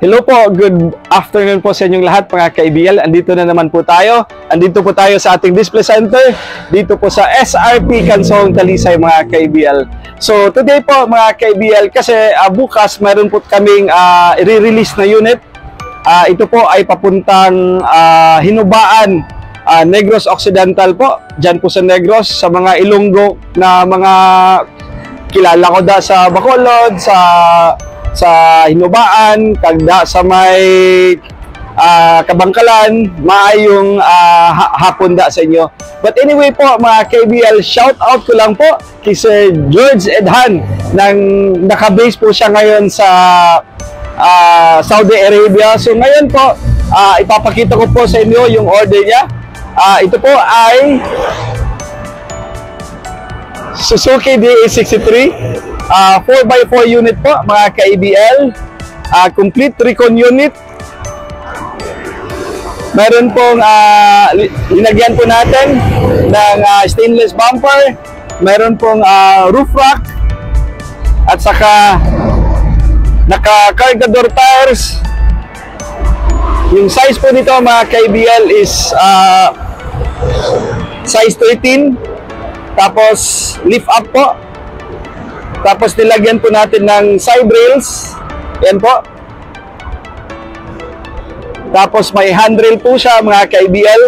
Hello po, good afternoon po sa inyong lahat mga ka-ABL. Andito na naman po tayo. Andito po tayo sa ating display center. Dito po sa SRP Kansong Talisay mga ka-ABL. So today po mga ka-ABL, kasi bukas mayroon po kaming i-release na unit. Ito po ay papuntang Hinubaan, Negros Occidental po. Diyan po sa Negros, sa mga Ilonggo na mga kilala ko da sa Bacolod, sa Hinubaan, kagda sa may Kabangkalan, maayong hapon da sa inyo. But anyway po mga KBL, shout out ko lang po kay Sir George Edhan nang naka-base po siya ngayon sa Saudi Arabia. So ngayon po, ipapakita ko po sa inyo yung order niya. Ito po ay Suzuki DA63 4x4 unit po mga ka-ABL, complete recon unit. Meron pong linagyan po natin ng stainless bumper, meron pong roof rack, at saka naka-cargador tires. Yung size po nito mga ka-ABL is size 13. Tapos lift up po. Tapos nilagyan po natin ng side rails. Yan po. Tapos may handrail po siya mga ka-ABL.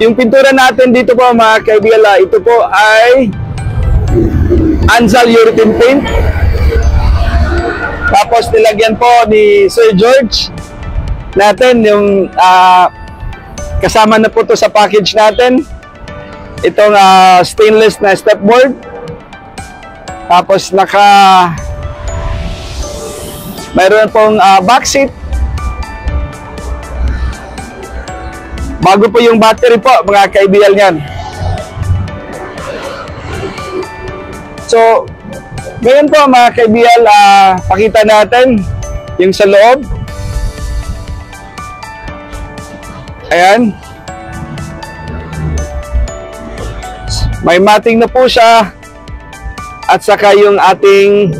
Yung pintura natin dito po mga ka-ABL, ito po ay Anzal Urethane paint. Tapos nilagyan po ni Sir George natin yung kasama na po to sa package natin, itong stainless na stepboard. Tapos mayroon pong back seat. Bago po yung battery po mga ka-ABL niyan. So ngayon po mga ka-ABL, pakita natin yung sa loob. Ayan. May matting na po siya. At saka yung ating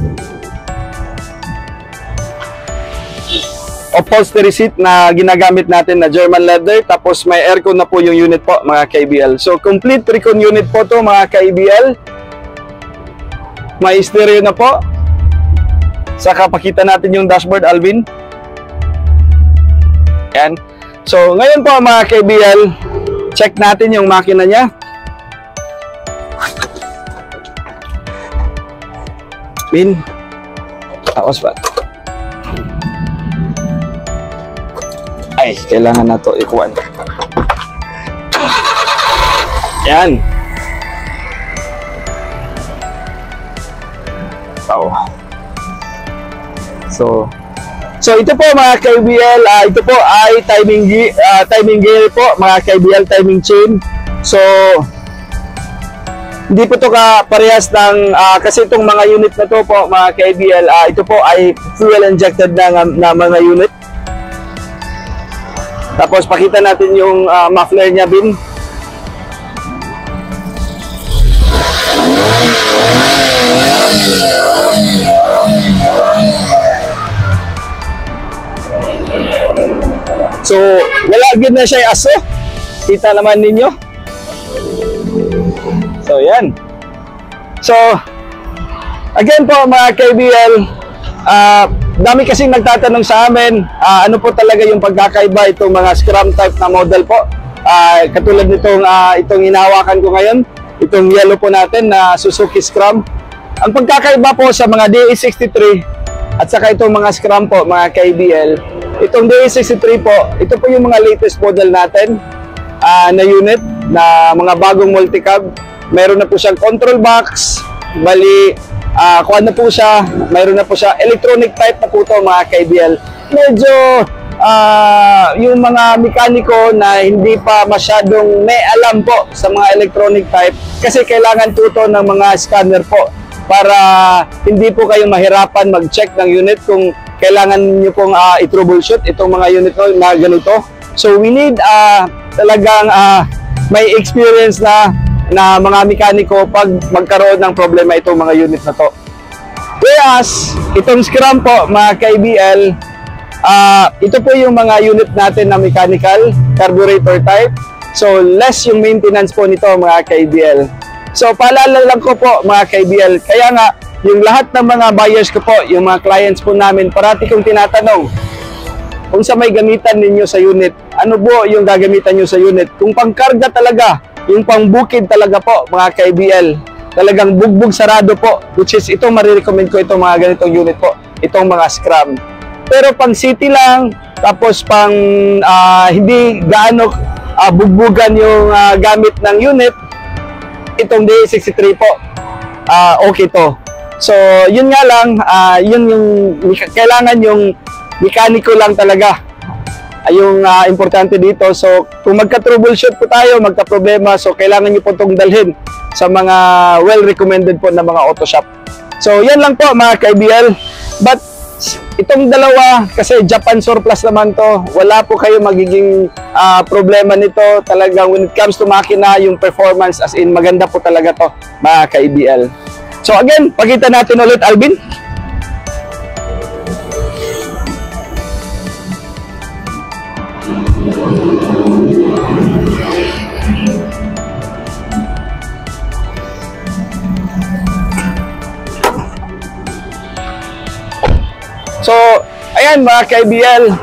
upholstery seat na ginagamit natin na German leather. Tapos may aircon na po yung unit po mga ka-ABL. So complete recon unit po to mga ka-ABL. May stereo na po. Saka pakita natin yung dashboard, Alvin. Ayan. So ngayon po mga ka-ABL, check natin yung makina niya. Bin. Tapos ba? Ay, kailangan na to ikuan. Ayan. So ito po mga ka-ABL, ito po ay timing gear po mga ka-ABL, timing chain. So hindi po to parehas ng kasi itong mga unit na to po mga ka-ABL, ito po ay fuel injected na mga unit. Tapos pakita natin yung muffler niya, Bin. So, wala agad na siya aso. Kita naman ninyo. So, yan. So, again po mga ka-ABL, dami kasing nagtatanong sa amin, ano po talaga yung pagkakaiba itong mga Scrum type na model po. Katulad nitong itong hinahawakan ko ngayon, itong yellow po natin na Suzuki Scrum. Ang pagkakaiba po sa mga DA63 at saka itong mga Scrum po mga ka-ABL, itong DA63 po, ito po yung mga latest model natin na unit, na mga bagong multi-cab. Meron na po siyang control box, bali, kuha na po siya, mayroon na po siya, electronic type na po ito mga ka-ABL. Medyo, yung mga mekaniko na hindi pa masyadong may alam po sa mga electronic type, kasi kailangan po ito ng mga scanner po, para hindi po kayo mahirapan mag-check ng unit kung kailangan nyo pong i-troubleshoot itong mga unit na ganito. So we need talagang may experience na na mga mekaniko pag magkaroon ng problema itong mga unit na to. Whereas, itong Scrum po, mga ka-ABL, ito po yung mga unit natin na mechanical, carburetor type. So, less yung maintenance po nito, mga ka-ABL. So, paalala lang ko po, mga ka-ABL, kaya nga, yung lahat ng mga buyers ko po, yung mga clients po namin, parati kong tinatanong, kung sa may gamitan ninyo sa unit, ano po yung gagamitan nyo sa unit? Kung pangkarga talaga, yung pangbukid talaga po, mga ka-ABL, talagang bugbog sarado po, which is ito marirecommend ko itong mga ganitong unit po, itong mga Scrum. Pero pang city lang, tapos pang hindi gaano bugbugan yung gamit ng unit, itong DA63 po, okay to. So, yun nga lang, yun yung kailangan yung mekaniko lang talaga. Yung importante dito. So, kung magka-troubleshoot po tayo, magka-problema, so kailangan nyo po itong dalhin sa mga well-recommended po na mga auto shop. So, yan lang po mga ka-ABL. But, itong dalawa, kasi Japan surplus naman to, wala po kayo magiging problema nito. Talagang when it comes to makina, yung performance as in maganda po talaga to mga ka-ABL. So again, pakita natin ulit, Alvin. So, ayan mga ka-ABL,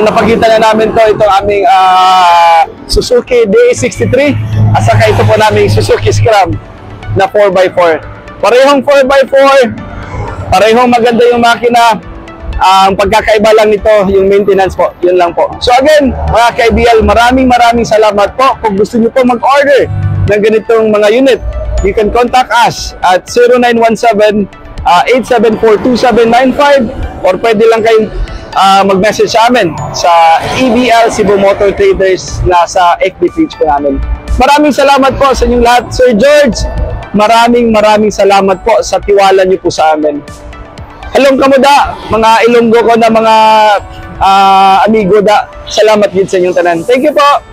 napakita na namin to, itong aming Suzuki DA63 at saka ito po naming Suzuki Scrum na 4x4. Parehong 4x4, parehong maganda yung makina. Ang pagkakaiba lang nito, yung maintenance po, yun lang po. So again, mga ka-ABL, maraming salamat po. Kung gusto nyo po mag-order ng ganitong mga unit, you can contact us at 0917-874-2795 or pwede lang kayong mag-message sa amin sa EBL Cebu Motor Traders na sa FB page po namin. Maraming salamat po sa inyong lahat. Sir George, maraming salamat po sa tiwala niyo po sa amin. Hello kamuda, mga Ilonggo ko na mga amigo da. Salamat din sa inyong tanan. Thank you po.